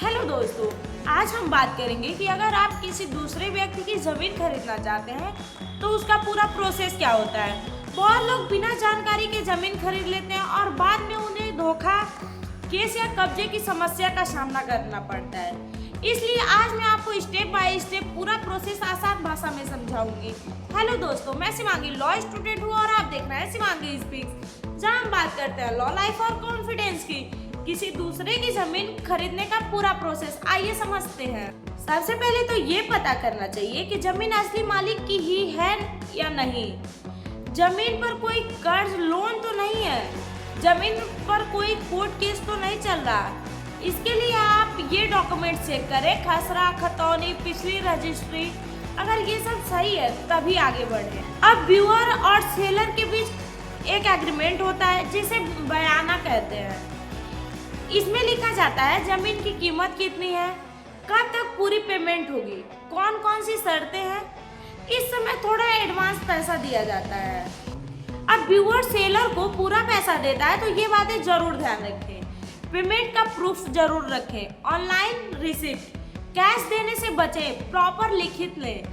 Hello दोस्तों, आज हम बात करेंगे कि अगर आप किसी दूसरे व्यक्ति की ज़मीन खरीदना चाहते हैं तो उसका पूरा प्रोसेस क्या होता है। बहुत लोग बिना जानकारी के ज़मीन खरीद लेते हैं और बाद में उन्हें धोखा, केस या कब्जे की समस्या का सामना करना पड़ता है। इसलिए आज मैं आपको स्टेप बाय स्टेप पूरा प्रोसेस आसान भाषा में समझाऊंगी। हेलो दोस्तों, मैं शिवांगी लॉ स्टूडेंट हूँ और आप देख रहे हैं शिवांगी स्पीक्स, जहाँ हम बात करते हैं लॉ, लाइफ और कॉन्फिडेंस की। किसी दूसरे की जमीन खरीदने का पूरा प्रोसेस आइए समझते हैं। सबसे पहले तो ये पता करना चाहिए कि जमीन असली मालिक की ही है या नहीं। जमीन पर कोई कर्ज लोन तो नहीं है, जमीन पर कोई कोर्ट केस तो नहीं चल रहा। इसके लिए आप ये डॉक्यूमेंट चेक करें, खसरा, खतौनी, पिछली रजिस्ट्री। अगर ये सब सही है तभी आगे बढ़े। अब व्यूअर और सेलर के बीच एक एग्रीमेंट होता है जिसे बयाना कहते हैं। इसमें लिखा जाता है जमीन की कीमत कितनी है, कब तक पूरी पेमेंट होगी, कौन कौन सी शर्तें हैं। इस समय थोड़ा एडवांस पैसा दिया जाता है। अब व्यूअर सेलर को पूरा पैसा देता है तो ये बातें जरूर ध्यान रखें। पेमेंट का प्रूफ जरूर रखें, ऑनलाइन रिसिप्ट, कैश देने से बचें, प्रॉपर लिखित लें।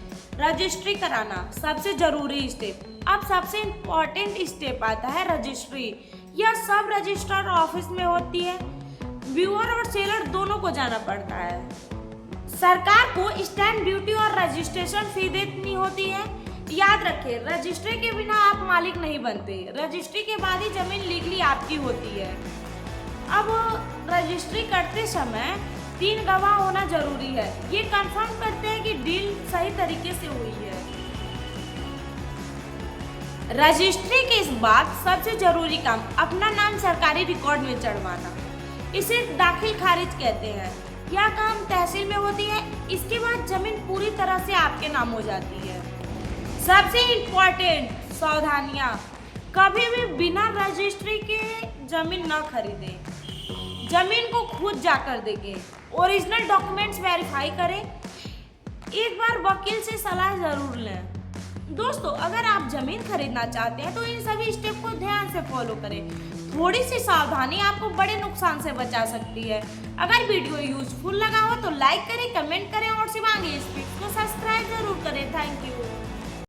रजिस्ट्री कराना सबसे जरूरी स्टेप। अब सबसे इम्पोर्टेंट स्टेप आता है रजिस्ट्री। यह सब रजिस्ट्रार ऑफिस में होती है। व्यूअर और सेलर दोनों को जाना पड़ता है। सरकार को स्टैंप ड्यूटी और रजिस्ट्रेशन फी देनी होती है। याद रखें, रजिस्ट्री के बिना आप मालिक नहीं बनते। रजिस्ट्री के बाद ही जमीन लीगली आपकी होती है। अब रजिस्ट्री करते समय 3 गवाह होना जरूरी है। ये कंफर्म करते हैं कि डील सही तरीके से हुई है। रजिस्ट्री के बाद सबसे जरूरी काम अपना नाम सरकारी रिकॉर्ड में चढ़वाना। इसे दाखिल खारिज कहते हैं। यह काम तहसील में होती है। इसके बाद जमीन पूरी तरह से आपके नाम हो जाती है। सबसे इम्पोर्टेंट सावधानियां, कभी भी बिना रजिस्ट्री के जमीन न खरीदें। जमीन को खुद जाकर देखें, ओरिजिनल डॉक्यूमेंट्स वेरीफाई करें। एक बार वकील से सलाह जरूर लें। दोस्तों, अगर आप जमीन खरीदना चाहते हैं तो इन सभी स्टेप को ध्यान से फॉलो करें। थोड़ी सी सावधानी आपको बड़े नुकसान से बचा सकती है। अगर वीडियो यूजफुल लगा हो तो लाइक करें, कमेंट करें और शिवांगी स्पीक्स को सब्सक्राइब जरूर करें। Thank you.